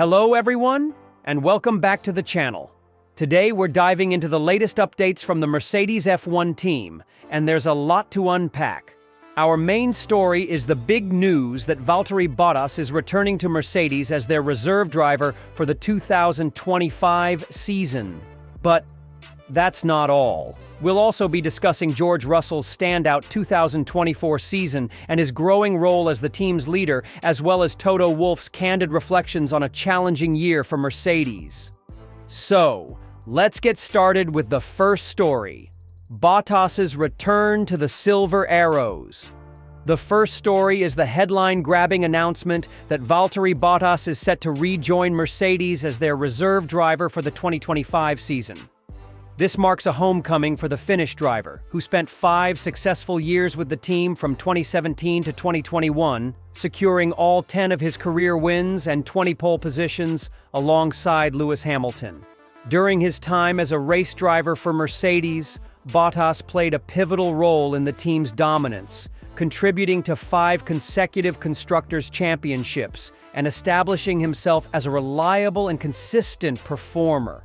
Hello everyone, and welcome back to the channel. Today we're diving into the latest updates from the Mercedes F1 team, and there's a lot to unpack. Our main story is the big news that Valtteri Bottas is returning to Mercedes as their reserve driver for the 2025 season. But that's not all. We'll also be discussing George Russell's standout 2024 season and his growing role as the team's leader, as well as Toto Wolff's candid reflections on a challenging year for Mercedes. So, let's get started with the first story: Bottas's return to the Silver Arrows. The first story is the headline-grabbing announcement that Valtteri Bottas is set to rejoin Mercedes as their reserve driver for the 2025 season. This marks a homecoming for the Finnish driver, who spent 5 successful years with the team from 2017 to 2021, securing all 10 of his career wins and 20 pole positions alongside Lewis Hamilton. During his time as a race driver for Mercedes, Bottas played a pivotal role in the team's dominance, contributing to 5 consecutive Constructors' Championships and establishing himself as a reliable and consistent performer.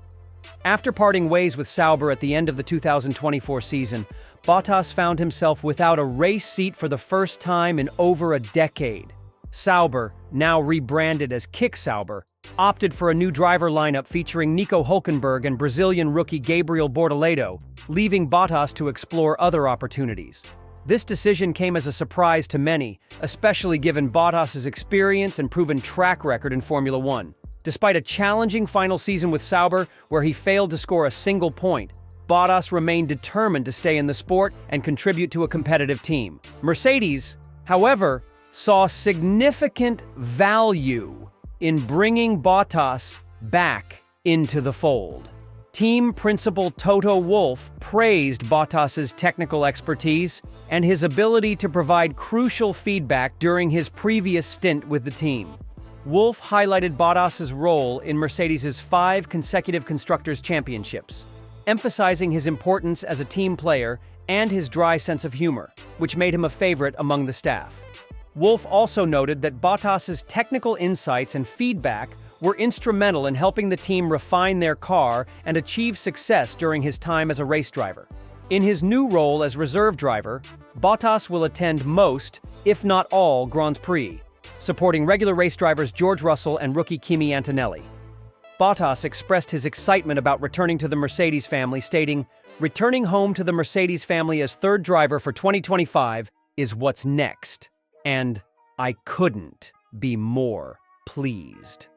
After parting ways with Sauber at the end of the 2024 season, Bottas found himself without a race seat for the first time in over a decade. Sauber, now rebranded as Kick Sauber, opted for a new driver lineup featuring Nico Hülkenberg and Brazilian rookie Gabriel Bortoleto, leaving Bottas to explore other opportunities. This decision came as a surprise to many, especially given Bottas's experience and proven track record in Formula One. Despite a challenging final season with Sauber, where he failed to score a single point, Bottas remained determined to stay in the sport and contribute to a competitive team. Mercedes, however, saw significant value in bringing Bottas back into the fold. Team principal Toto Wolff praised Bottas's technical expertise and his ability to provide crucial feedback during his previous stint with the team. Wolff highlighted Bottas's role in Mercedes' 5 consecutive Constructors' Championships, emphasizing his importance as a team player and his dry sense of humor, which made him a favorite among the staff. Wolff also noted that Bottas's technical insights and feedback were instrumental in helping the team refine their car and achieve success during his time as a race driver. In his new role as reserve driver, Bottas will attend most, if not all, Grands Prix, supporting regular race drivers George Russell and rookie Kimi Antonelli. Bottas expressed his excitement about returning to the Mercedes family, stating, "Returning home to the Mercedes family as third driver for 2025 is what's next, and I couldn't be more pleased."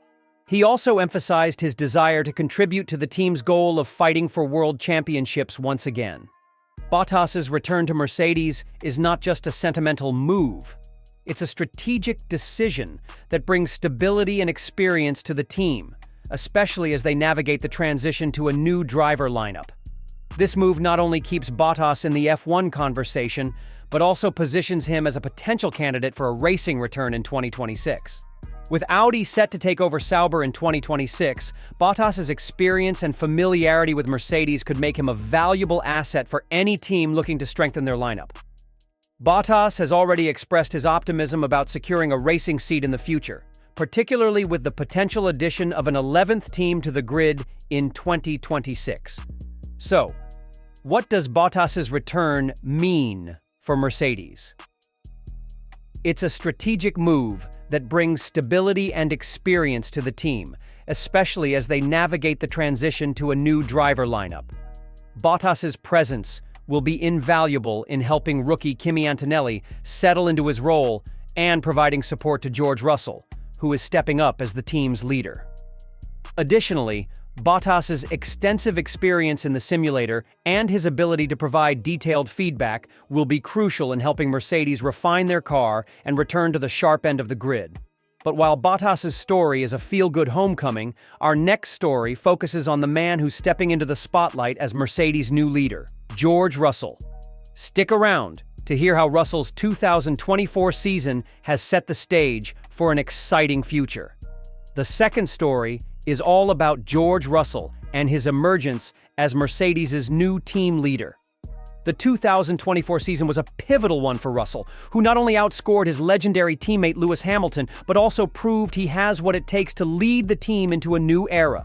He also emphasized his desire to contribute to the team's goal of fighting for world championships once again. Bottas's return to Mercedes is not just a sentimental move. It's a strategic decision that brings stability and experience to the team, especially as they navigate the transition to a new driver lineup. This move not only keeps Bottas in the F1 conversation, but also positions him as a potential candidate for a racing return in 2026. With Audi set to take over Sauber in 2026, Bottas's experience and familiarity with Mercedes could make him a valuable asset for any team looking to strengthen their lineup. Bottas has already expressed his optimism about securing a racing seat in the future, particularly with the potential addition of an 11th team to the grid in 2026. So, what does Bottas's return mean for Mercedes? It's a strategic move that brings stability and experience to the team, especially as they navigate the transition to a new driver lineup. Bottas's presence will be invaluable in helping rookie Kimi Antonelli settle into his role and providing support to George Russell, who is stepping up as the team's leader. Additionally, Bottas's extensive experience in the simulator and his ability to provide detailed feedback will be crucial in helping Mercedes refine their car and return to the sharp end of the grid. But while Bottas's story is a feel-good homecoming, our next story focuses on the man who's stepping into the spotlight as Mercedes' new leader, George Russell. Stick around to hear how Russell's 2024 season has set the stage for an exciting future. The second story is all about George Russell and his emergence as Mercedes' new team leader. The 2024 season was a pivotal one for Russell, who not only outscored his legendary teammate Lewis Hamilton, but also proved he has what it takes to lead the team into a new era.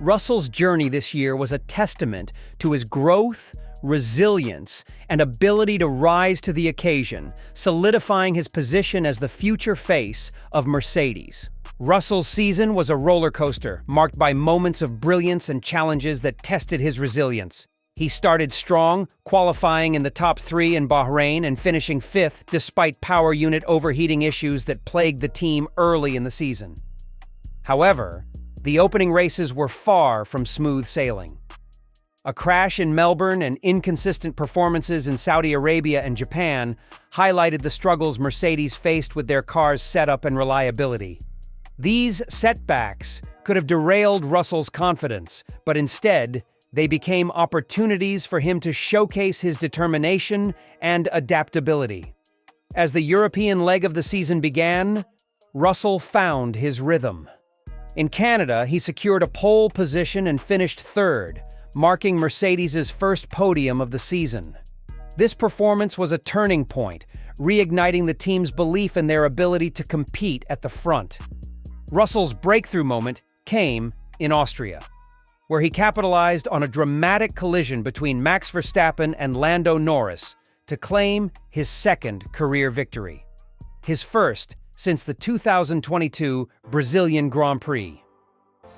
Russell's journey this year was a testament to his growth, resilience, and ability to rise to the occasion, solidifying his position as the future face of Mercedes. Russell's season was a roller coaster, marked by moments of brilliance and challenges that tested his resilience. He started strong, qualifying in the top 3 in Bahrain and finishing 5th despite power unit overheating issues that plagued the team early in the season. However, the opening races were far from smooth sailing. A crash in Melbourne and inconsistent performances in Saudi Arabia and Japan highlighted the struggles Mercedes faced with their car's setup and reliability. These setbacks could have derailed Russell's confidence, but instead, they became opportunities for him to showcase his determination and adaptability. As the European leg of the season began, Russell found his rhythm. In Canada, he secured a pole position and finished 3rd, marking Mercedes' first podium of the season. This performance was a turning point, reigniting the team's belief in their ability to compete at the front. Russell's breakthrough moment came in Austria, where he capitalized on a dramatic collision between Max Verstappen and Lando Norris to claim his 2nd career victory, his first since the 2022 Brazilian Grand Prix.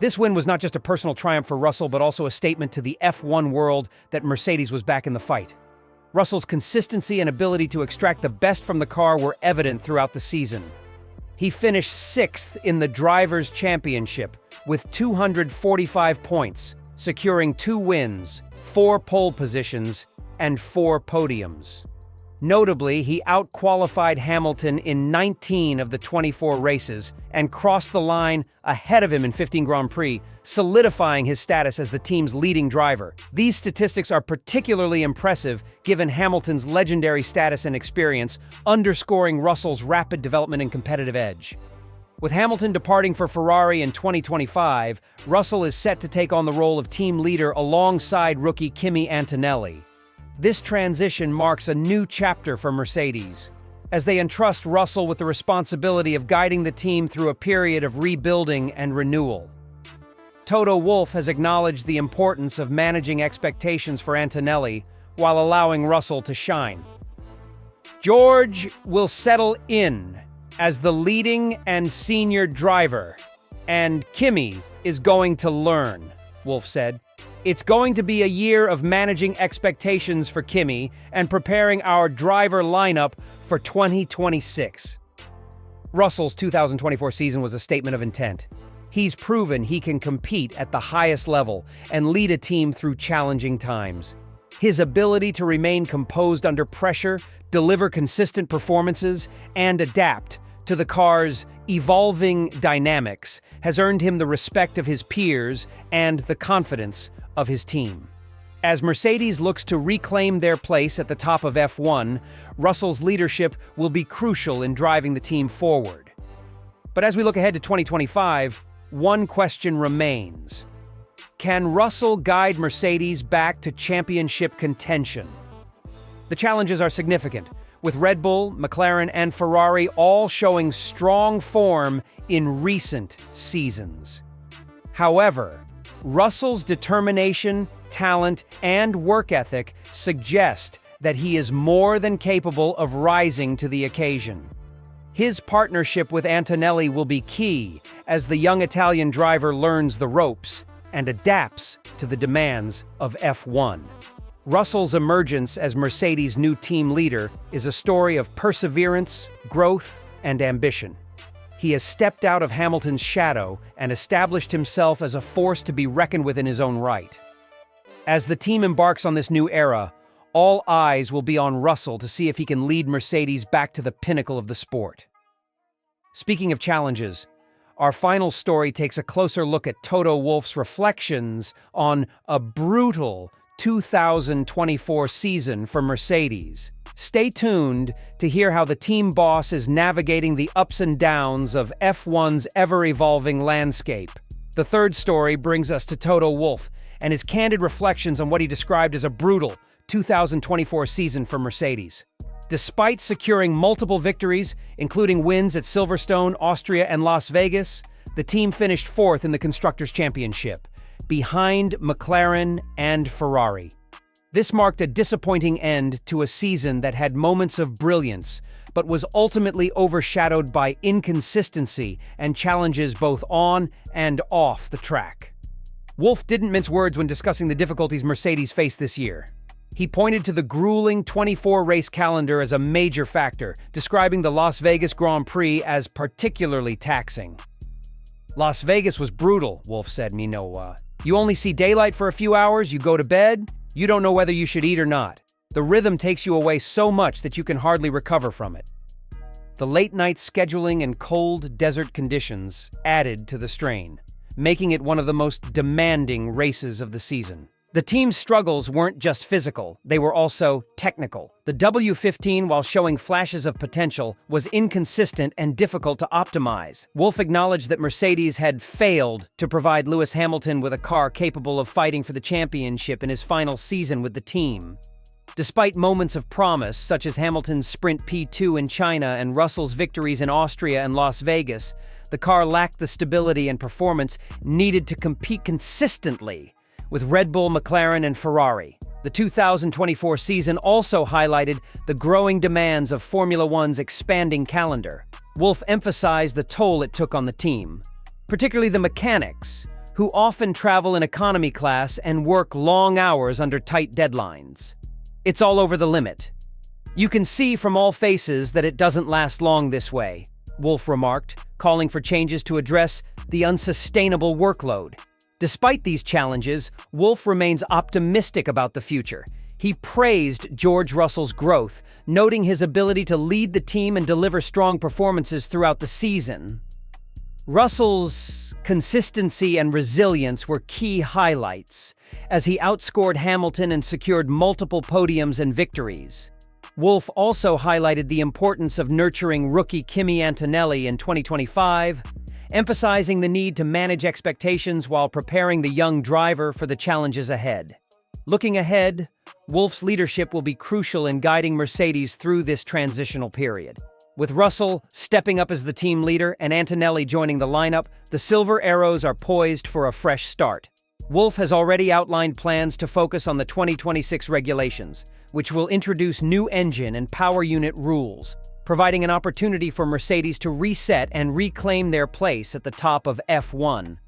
This win was not just a personal triumph for Russell, but also a statement to the F1 world that Mercedes was back in the fight. Russell's consistency and ability to extract the best from the car were evident throughout the season. He finished 6th in the Drivers' Championship with 245 points, securing 2 wins, 4 pole positions, and 4 podiums. Notably, he out-qualified Hamilton in 19 of the 24 races and crossed the line ahead of him in 15 Grand Prix, solidifying his status as the team's leading driver. These statistics are particularly impressive given Hamilton's legendary status and experience, underscoring Russell's rapid development and competitive edge. With Hamilton departing for Ferrari in 2025, Russell is set to take on the role of team leader alongside rookie Kimi Antonelli. This transition marks a new chapter for Mercedes, as they entrust Russell with the responsibility of guiding the team through a period of rebuilding and renewal. Toto Wolff has acknowledged the importance of managing expectations for Antonelli while allowing Russell to shine. George will settle in as the leading and senior driver, and Kimi is going to learn, Wolff said. It's going to be a year of managing expectations for Kimi and preparing our driver lineup for 2026. Russell's 2024 season was a statement of intent. He's proven he can compete at the highest level and lead a team through challenging times. His ability to remain composed under pressure, deliver consistent performances, and adapt to the car's evolving dynamics has earned him the respect of his peers and the confidence of his team. As Mercedes looks to reclaim their place at the top of F1, Russell's leadership will be crucial in driving the team forward. But as we look ahead to 2025, one question remains. Can Russell guide Mercedes back to championship contention? The challenges are significant, with Red Bull, McLaren, and Ferrari all showing strong form in recent seasons. However, Russell's determination, talent, and work ethic suggest that he is more than capable of rising to the occasion. His partnership with Antonelli will be key as the young Italian driver learns the ropes and adapts to the demands of F1. Russell's emergence as Mercedes' new team leader is a story of perseverance, growth, and ambition. He has stepped out of Hamilton's shadow and established himself as a force to be reckoned with in his own right. As the team embarks on this new era, all eyes will be on Russell to see if he can lead Mercedes back to the pinnacle of the sport. Speaking of challenges, our final story takes a closer look at Toto Wolff's reflections on a brutal 2024 season for Mercedes. Stay tuned to hear how the team boss is navigating the ups and downs of F1's ever-evolving landscape. The third story brings us to Toto Wolff and his candid reflections on what he described as a brutal 2024 season for Mercedes. Despite securing multiple victories, including wins at Silverstone, Austria, and Las Vegas, the team finished fourth in the Constructors' Championship, behind McLaren and Ferrari. This marked a disappointing end to a season that had moments of brilliance, but was ultimately overshadowed by inconsistency and challenges both on and off the track. Wolff didn't mince words when discussing the difficulties Mercedes faced this year. He pointed to the grueling 24-race calendar as a major factor, describing the Las Vegas Grand Prix as particularly taxing. "Las Vegas was brutal," Wolff said. You only see daylight for a few hours, you go to bed, you don't know whether you should eat or not. The rhythm takes you away so much that you can hardly recover from it." The late-night scheduling and cold desert conditions added to the strain, making it one of the most demanding races of the season. The team's struggles weren't just physical, they were also technical. The W15, while showing flashes of potential, was inconsistent and difficult to optimize. Wolff acknowledged that Mercedes had failed to provide Lewis Hamilton with a car capable of fighting for the championship in his final season with the team. Despite moments of promise, such as Hamilton's sprint P2 in China and Russell's victories in Austria and Las Vegas, the car lacked the stability and performance needed to compete consistently with Red Bull, McLaren, and Ferrari. The 2024 season also highlighted the growing demands of Formula One's expanding calendar. Wolff emphasized the toll it took on the team, particularly the mechanics, who often travel in economy class and work long hours under tight deadlines. "It's all over the limit. You can see from all faces that it doesn't last long this way," Wolff remarked, calling for changes to address the unsustainable workload. Despite these challenges, Wolff remains optimistic about the future. He praised George Russell's growth, noting his ability to lead the team and deliver strong performances throughout the season. Russell's consistency and resilience were key highlights, as he outscored Hamilton and secured multiple podiums and victories. Wolff also highlighted the importance of nurturing rookie Kimi Antonelli in 2025, emphasizing the need to manage expectations while preparing the young driver for the challenges ahead. Looking ahead, Wolff's leadership will be crucial in guiding Mercedes through this transitional period. With Russell stepping up as the team leader and Antonelli joining the lineup, the Silver Arrows are poised for a fresh start. Wolff has already outlined plans to focus on the 2026 regulations, which will introduce new engine and power unit rules, providing an opportunity for Mercedes to reset and reclaim their place at the top of F1.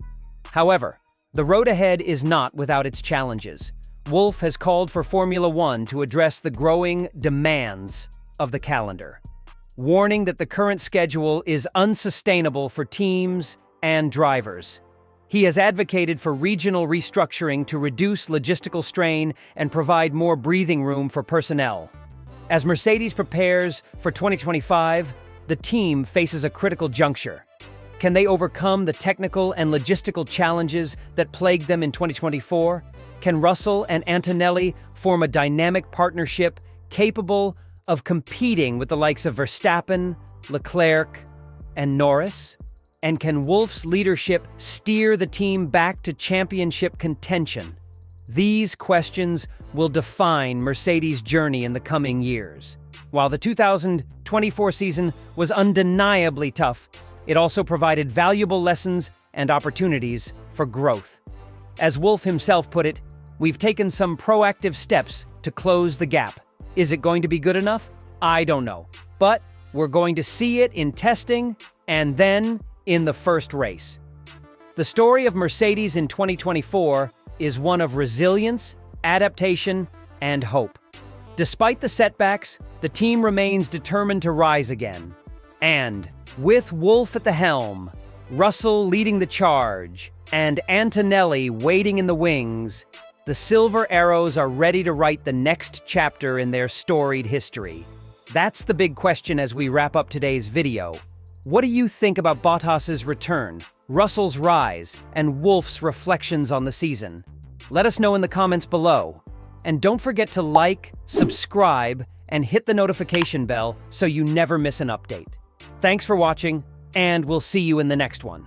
However, the road ahead is not without its challenges. Wolff has called for Formula One to address the growing demands of the calendar, warning that the current schedule is unsustainable for teams and drivers. He has advocated for regional restructuring to reduce logistical strain and provide more breathing room for personnel. As Mercedes prepares for 2025, the team faces a critical juncture. Can they overcome the technical and logistical challenges that plagued them in 2024? Can Russell and Antonelli form a dynamic partnership capable of competing with the likes of Verstappen, Leclerc, and Norris? And can Wolff's leadership steer the team back to championship contention? These questions will define Mercedes' journey in the coming years. While the 2024 season was undeniably tough, it also provided valuable lessons and opportunities for growth. As Wolff himself put it, "We've taken some proactive steps to close the gap. Is it going to be good enough? I don't know. But we're going to see it in testing and then in the first race." The story of Mercedes in 2024 is one of resilience, adaptation, and hope. Despite the setbacks, the team remains determined to rise again. And with Wolff at the helm, Russell leading the charge, and Antonelli waiting in the wings, the Silver Arrows are ready to write the next chapter in their storied history. That's the big question as we wrap up today's video. What do you think about Bottas's return, Russell's rise, and Wolff's reflections on the season? Let us know in the comments below. And don't forget to like, subscribe, and hit the notification bell so you never miss an update. Thanks for watching, and we'll see you in the next one.